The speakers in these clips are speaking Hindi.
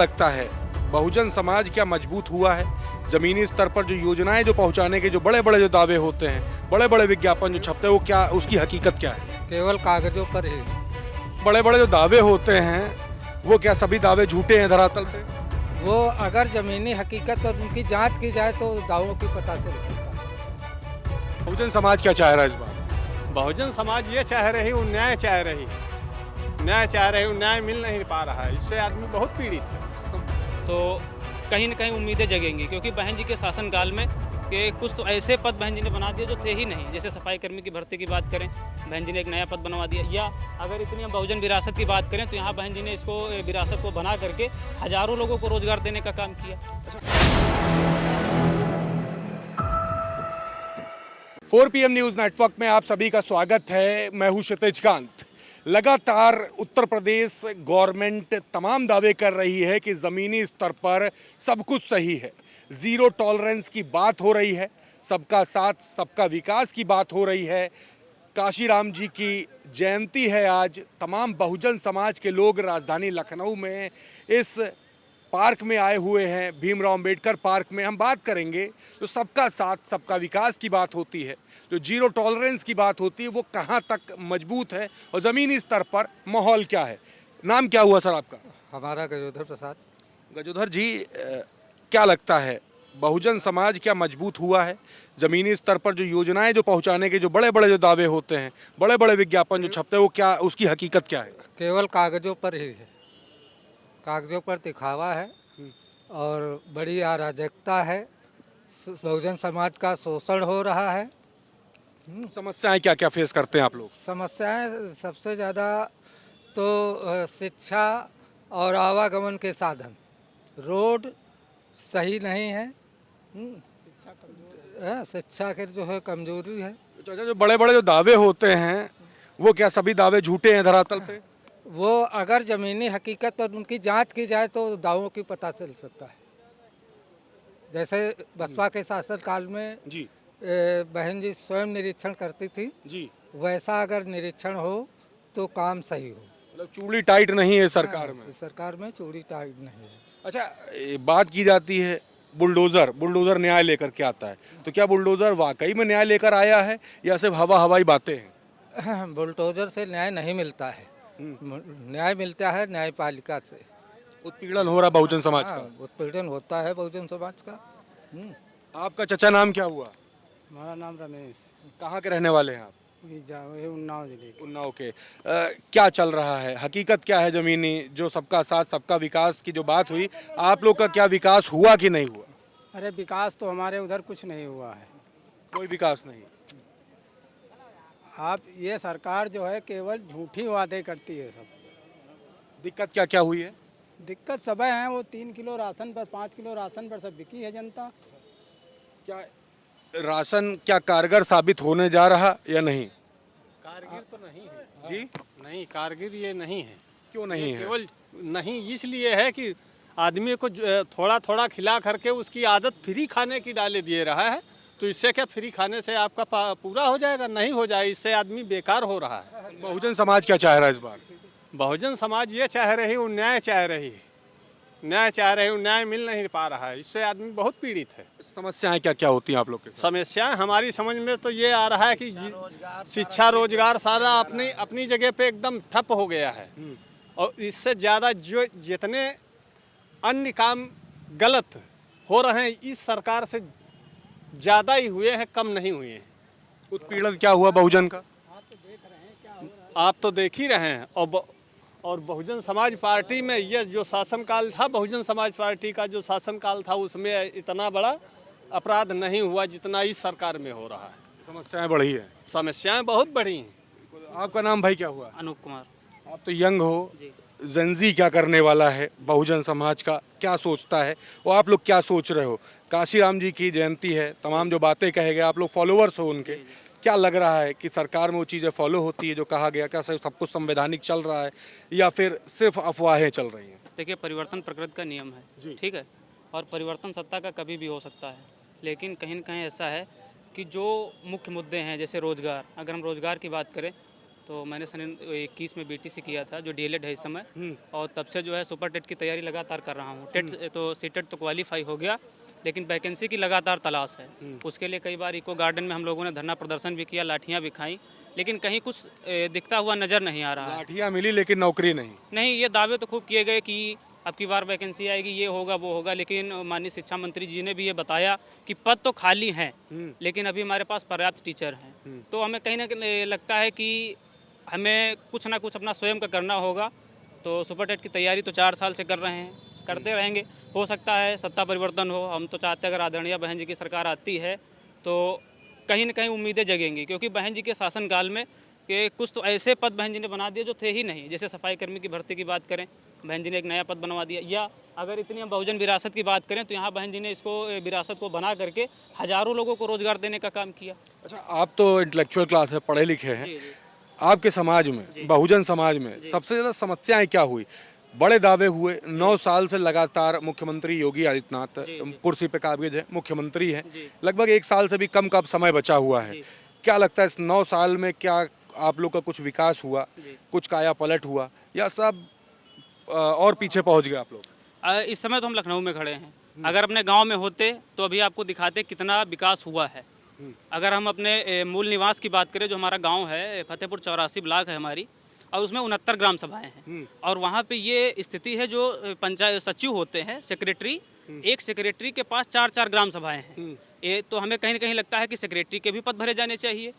लगता है बहुजन समाज क्या मजबूत हुआ है? जमीनी स्तर पर जो योजनाएं जो पहुंचाने के जो बड़े बड़े जो दावे होते हैं, बड़े बड़े विज्ञापन जो छपते हैं, वो क्या, उसकी हकीकत क्या है? केवल कागजों पर ही। बड़े बड़े जो दावे होते हैं वो क्या सभी दावे झूठे हैं धरातल पे? वो अगर ज़मीनी हकीकत पर उनकी जांच की जाए तो दावों की पता चल सकता है। बहुजन समाज क्या चाह रहा है इस बार? बहुजन समाज ये चाह रही है, न्याय चाह रही है, न्याय चाह रही है, न्याय मिल नहीं पा रहा है, इससे आदमी बहुत पीड़ित है। तो कहीं न कहीं उम्मीदें जगेंगी, क्योंकि बहन जी के शासनकाल में कि कुछ तो ऐसे पद बहन जी ने बना दिए जो थे ही नहीं। जैसे सफाई कर्मी की भर्ती की बात करें, बहन जी ने एक नया पद बनवा दिया। या अगर इतनी हम बहुजन विरासत की बात करें तो यहाँ बहन जी ने इसको विरासत को बना करके हजारों लोगों को रोजगार देने का काम किया। 4 PM न्यूज नेटवर्क में आप सभी का स्वागत है। मैं हूं क्षितिज कांत। लगातार उत्तर प्रदेश गवर्नमेंट तमाम दावे कर रही है कि ज़मीनी स्तर पर सब कुछ सही है, ज़ीरो टॉलरेंस की बात हो रही है, सबका साथ सबका विकास की बात हो रही है। काशीराम जी की जयंती है आज। तमाम बहुजन समाज के लोग राजधानी लखनऊ में इस पार्क में आए हुए हैं, भीमराव अंबेडकर पार्क में। हम बात करेंगे जो सबका साथ सबका विकास की बात होती है, जो जीरो टॉलरेंस की बात होती है, वो कहाँ तक मजबूत है और ज़मीनी स्तर पर माहौल क्या है। नाम क्या हुआ सर आपका? हमारा गजोधर प्रसाद। गजोधर जी, क्या लगता है बहुजन समाज क्या मजबूत हुआ है? ज़मीनी स्तर पर जो योजनाएं जो पहुंचाने के जो बड़े बड़े जो दावे होते हैं, बड़े बड़े विज्ञापन जो छपते हैं, वो क्या, उसकी हकीकत क्या है? केवल कागजों पर ही है, कागजों पर दिखावा है और बड़ी अराजकता है। बहुजन समाज का शोषण हो रहा है। समस्याएं क्या क्या फेस करते हैं आप लोग? समस्याएं सबसे ज़्यादा तो शिक्षा और आवागमन के साधन, रोड सही नहीं है। शिक्षा के जो है कमजोरी है। चाचा, जो बड़े बड़े जो दावे होते हैं वो क्या सभी दावे झूठे हैं धरातल पे? वो अगर ज़मीनी हकीकत पर उनकी जांच की जाए तो दावों की पता चल सकता है। जैसे बसपा के शासनकाल में जी बहन जी स्वयं निरीक्षण करती थी, जी, वैसा अगर निरीक्षण हो तो काम सही हो। मतलब चूड़ी टाइट नहीं है सरकार में। सरकार में चूड़ी टाइट नहीं है। अच्छा, बात की जाती है बुलडोजर, बुलडोजर न्याय लेकर के आता है, तो क्या बुलडोजर वाकई में न्याय लेकर आया है या सिर्फ हवाई बातें हैं? बुलडोजर से न्याय नहीं मिलता है, न्याय मिलता है न्यायपालिका से। उत्पीड़न हो रहा बहुजन समाज का। उत्पीड़न होता है बहुजन समाज का। आपका चचा नाम क्या हुआ? हमारा नाम रमेश, कहाँ के रहने वाले हैं आप? उन्नाव जिले के। उन्नाव के। क्या चल रहा है, हकीकत क्या है जमीनी, जो सबका साथ सबका विकास की जो बात हुई, आप लोग का क्या विकास हुआ कि नहीं हुआ? अरे विकास तो हमारे उधर कुछ नहीं हुआ है। कोई विकास नहीं। आप ये सरकार जो है केवल झूठी वादे करती है सब। दिक्कत क्या क्या हुई है? दिक्कत सब है, वो 3 किलो राशन पर 5 किलो राशन पर सब बिकी है जनता। क्या राशन क्या कारगर साबित होने जा रहा या नहीं? कारगिर तो नहीं है जी, नहीं, कारगिर ये नहीं है। क्यों नहीं है? केवल नहीं इसलिए है कि आदमी को थोड़ा थोड़ा खिला करके उसकी आदत फ्री खाने की डाले दिए रहा है। तो इससे क्या फ्री खाने से आपका पूरा हो जाएगा? नहीं हो जाए, इससे आदमी बेकार हो रहा है। बहुजन समाज क्या चाह रहा है इस बार? बहुजन समाज ये चाह रही है, न्याय चाह रही है, न्याय चाह रही है, न्याय मिल नहीं पा रहा है, इससे आदमी बहुत पीड़ित है। समस्याएं क्या क्या होती हैं आप लोग के साथ? समस्याएं हमारी समझ में तो ये आ रहा है कि शिक्षा रोजगार सारा अपनी अपनी जगह पे एकदम ठप हो गया है। और इससे ज़्यादा जो जितने अन्य काम गलत हो रहे हैं इस सरकार से ज़्यादा ही हुए हैं, कम नहीं हुए हैं। उत्पीड़न क्या हुआ बहुजन का? आप तो देख ही रहे हैं। और बहुजन समाज पार्टी में ये जो शासनकाल था, बहुजन समाज पार्टी का जो शासनकाल था, उसमें इतना बड़ा अपराध नहीं हुआ जितना इस सरकार में हो रहा है। समस्याएं बढ़ी है। समस्याएं बहुत बढ़ी हैं। आपका नाम भाई क्या हुआ? अनूप कुमार। आप तो यंग हो। जी। जेनजी क्या करने वाला है बहुजन समाज का, क्या सोचता है वो, आप लोग क्या सोच रहे हो? काशीराम जी की जयंती है, तमाम जो बातें कहे गए, आप लोग फॉलोअर्स हो उनके, क्या लग रहा है कि सरकार में वो चीज़ें फॉलो होती है जो कहा गया? क्या सब कुछ संवैधानिक चल रहा है या फिर सिर्फ अफवाहें चल रही हैं? देखिए, परिवर्तन प्रकृति का नियम है, ठीक है, और परिवर्तन सत्ता का कभी भी हो सकता है। लेकिन कहीं न कहीं ऐसा है कि जो मुख्य मुद्दे हैं, जैसे रोज़गार, अगर हम रोज़गार की बात करें तो मैंने सन 21 में बीटीसी किया था, जो डीएलएड है इस समय, और तब से जो है सुपर टेट की तैयारी लगातार कर रहा हूँ। टेट तो सीटेट तो क्वालिफाई हो गया, लेकिन वैकेंसी की लगातार तलाश है। उसके लिए कई बार इको गार्डन में हम लोगों ने धरना प्रदर्शन भी किया, लाठियाँ भी खाई, लेकिन कहीं कुछ दिखता हुआ नज़र नहीं आ रहा है। लाठियाँ मिली लेकिन नौकरी नहीं। नहीं, ये दावे तो खूब किए गए कि अब की बार वैकेंसी आएगी, ये होगा वो होगा, लेकिन माननीय शिक्षा मंत्री जी ने भी ये बताया कि पद तो खाली हैं, लेकिन अभी हमारे पास पर्याप्त टीचर हैं। तो हमें कहीं ना कहीं लगता है कि हमें कुछ ना कुछ अपना स्वयं का करना होगा। तो सुपर टेट की तैयारी तो 4 साल से कर रहे हैं, करते रहेंगे। हो सकता है सत्ता परिवर्तन हो, हम तो चाहते हैं अगर आदरणीय बहन जी की सरकार आती है तो कहीं ना कहीं उम्मीदें जगेंगी, क्योंकि बहन जी के शासनकाल में कि कुछ तो ऐसे पद बहन जी ने बना दिए जो थे ही नहीं। जैसे सफाई कर्मी की भर्ती की बात करें, बहन जी ने एक नया पद बनवा दिया, या अगर इतनी हम बहुजन विरासत की बात करें तो यहाँ बहन जी ने इसको विरासत को बना करके हजारों लोगों को रोजगार देने का काम किया। अच्छा, आप तो इंटेलेक्चुअल क्लास है, पढ़े लिखे हैं। जी जी। आपके समाज में, बहुजन समाज में सबसे ज़्यादा समस्याएं क्या हुई? बड़े दावे हुए, 9 साल से लगातार मुख्यमंत्री योगी आदित्यनाथ कुर्सी पे काबिज है, मुख्यमंत्री हैं, लगभग 1 साल से भी कम का अब समय बचा हुआ है। क्या लगता है इस 9 साल में क्या आप लोग का कुछ विकास हुआ, कुछ काया पलट हुआ, या सब और पीछे पहुंच गए आप लोग? इस समय तो हम लखनऊ में खड़े हैं, अगर अपने गांव में होते तो अभी आपको दिखाते कितना विकास हुआ है। अगर हम अपने मूल निवास की बात करें, जो हमारा गांव है फतेहपुर 84 ब्लॉक है हमारी, और उसमें 69 ग्राम सभाएं हैं, और वहाँ पे ये स्थिति है जो पंचायत सचिव होते हैं, सेक्रेटरी, एक सेक्रेटरी के पास 4-4 ग्राम सभाएं हैं। ये तो हमें कहीं ना कहीं लगता है कि सेक्रेटरी के भी पद भरे जाने चाहिए,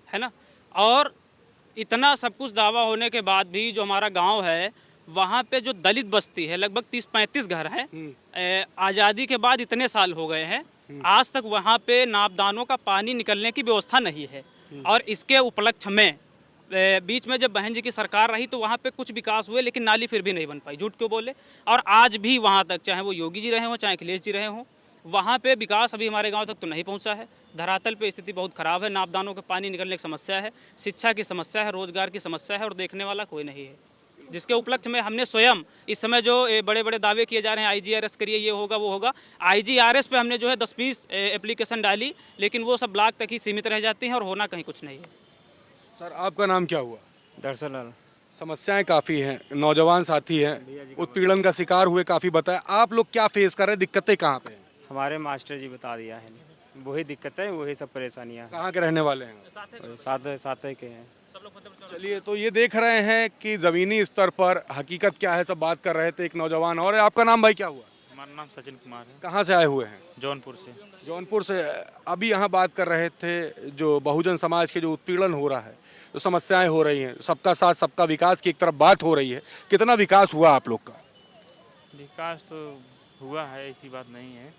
है ना। और इतना सब कुछ दावा होने के बाद भी जो हमारा गांव है, वहाँ पे जो दलित बस्ती है, लगभग 30-35 घर हैं। आज़ादी के बाद इतने साल हो गए हैं, आज तक वहाँ पे नापदानों का पानी निकलने की व्यवस्था नहीं है। और इसके उपलक्ष्य में बीच में जब बहन जी की सरकार रही तो वहाँ पे कुछ विकास हुए, लेकिन नाली फिर भी नहीं बन पाई, झूठ क्यों बोले। और आज भी वहाँ तक, चाहे वो योगी जी रहे हों चाहे अखिलेश जी रहे हों, वहाँ पे विकास अभी हमारे गांव तक तो नहीं पहुँचा है। धरातल पे स्थिति बहुत ख़राब है, नापदानों के पानी निकलने की समस्या है, शिक्षा की समस्या है, रोजगार की समस्या है, और देखने वाला कोई नहीं है। जिसके उपलक्ष्य में हमने स्वयं इस समय जो बड़े बड़े दावे किए जा रहे हैं, IGRS करिए, ये होगा वो होगा, IGRS पे हमने जो है 10-20 एप्लीकेशन डाली, लेकिन वो सब ब्लॉक तक ही सीमित रह जाती हैं और होना कहीं कुछ नहीं है। सर, आपका नाम क्या हुआ? दरअसल समस्याएं काफ़ी हैं, नौजवान साथी हैं, उत्पीड़न का शिकार हुए, काफ़ी बताया। आप लोग क्या फेस कर रहे हैं, दिक्कतें कहाँ पे हैं? हमारे मास्टर जी बता दिया है, वही दिक्कत है, वही सब परेशानियाँ कहाँ के रहने वाले हैं? साथ के हैं। चलिए, तो ये देख रहे हैं कि ज़मीनी स्तर पर हकीकत क्या है, सब बात कर रहे थे। एक नौजवान और है। आपका नाम भाई क्या हुआ? हमारा नाम सचिन कुमार है, कहाँ से आए हुए हैं? जौनपुर से। जौनपुर से। अभी यहाँ बात कर रहे थे जो बहुजन समाज के जो उत्पीड़न हो रहा है, जो समस्याएं हो रही हैं, सबका साथ सबका विकास की एक तरफ बात हो रही है। कितना विकास हुआ आप लोग का? विकास तो हुआ है, ऐसी बात नहीं है,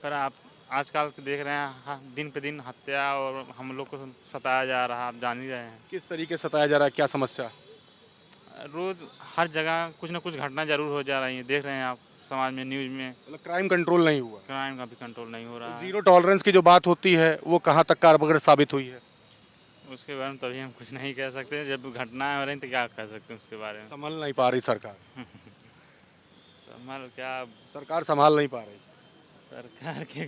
पर आप आजकल देख रहे हैं दिन पे दिन हत्या और हम लोग को सताया जा रहा है, आप जान ही रहे हैं। किस तरीके से सताया जा रहा है, क्या समस्या? रोज़ हर जगह कुछ ना कुछ घटना जरूर हो जा रही है, देख रहे हैं आप समाज में, न्यूज़ में। मतलब क्राइम कंट्रोल नहीं हुआ? क्राइम का भी कंट्रोल नहीं हो रहा है। जीरो टॉलरेंस की जो बात होती है वो कहाँ तक कारगर साबित हुई है? उसके बारे में तभी हम कुछ नहीं कह सकते, जब घटनाएं हो रही तो क्या कह सकते हैं उसके बारे में। संभल नहीं पा रही सरकार? संभल क्या, सरकार संभाल नहीं पा रही। सरकार के,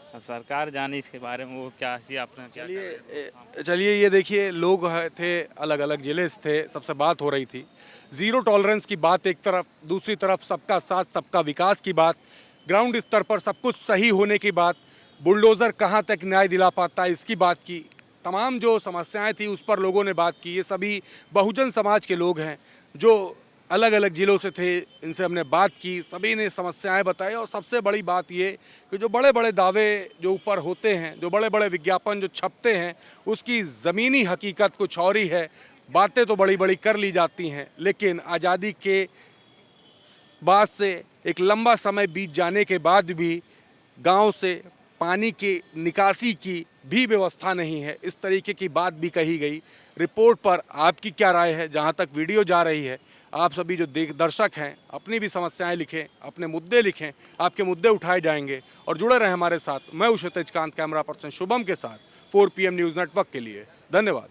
अब सरकार जाने इसके बारे में, वो क्या सी आपने क्या चलिए, ये देखिए, लोग थे, अलग अलग जिले से थे, सबसे बात हो रही थी। ज़ीरो टॉलरेंस की बात एक तरफ, दूसरी तरफ सबका साथ सबका विकास की बात, ग्राउंड स्तर पर सब कुछ सही होने की बात, बुलडोज़र कहाँ तक न्याय दिला पाता है इसकी बात की, तमाम जो समस्याएं थी उस पर लोगों ने बात की। ये सभी बहुजन समाज के लोग हैं जो अलग अलग ज़िलों से थे, इनसे हमने बात की, सभी ने समस्याएं बताई। और सबसे बड़ी बात ये कि जो बड़े बड़े दावे जो ऊपर होते हैं, जो बड़े बड़े विज्ञापन जो छपते हैं, उसकी ज़मीनी हकीकत कुछ और ही है। बातें तो बड़ी बड़ी कर ली जाती हैं, लेकिन आज़ादी के बाद से एक लंबा समय बीत जाने के बाद भी गांव से पानी की निकासी की भी व्यवस्था नहीं है। इस तरीके की बात भी कही गई। रिपोर्ट पर आपकी क्या राय है? जहां तक वीडियो जा रही है, आप सभी जो दर्शक हैं, अपनी भी समस्याएं लिखें, अपने मुद्दे लिखें, आपके मुद्दे उठाए जाएंगे। और जुड़े रहें हमारे साथ। मैं हूं क्षितिज कांत, कैमरा पर्सन शुभम के साथ 4 PM न्यूज़ नेटवर्क के लिए। धन्यवाद।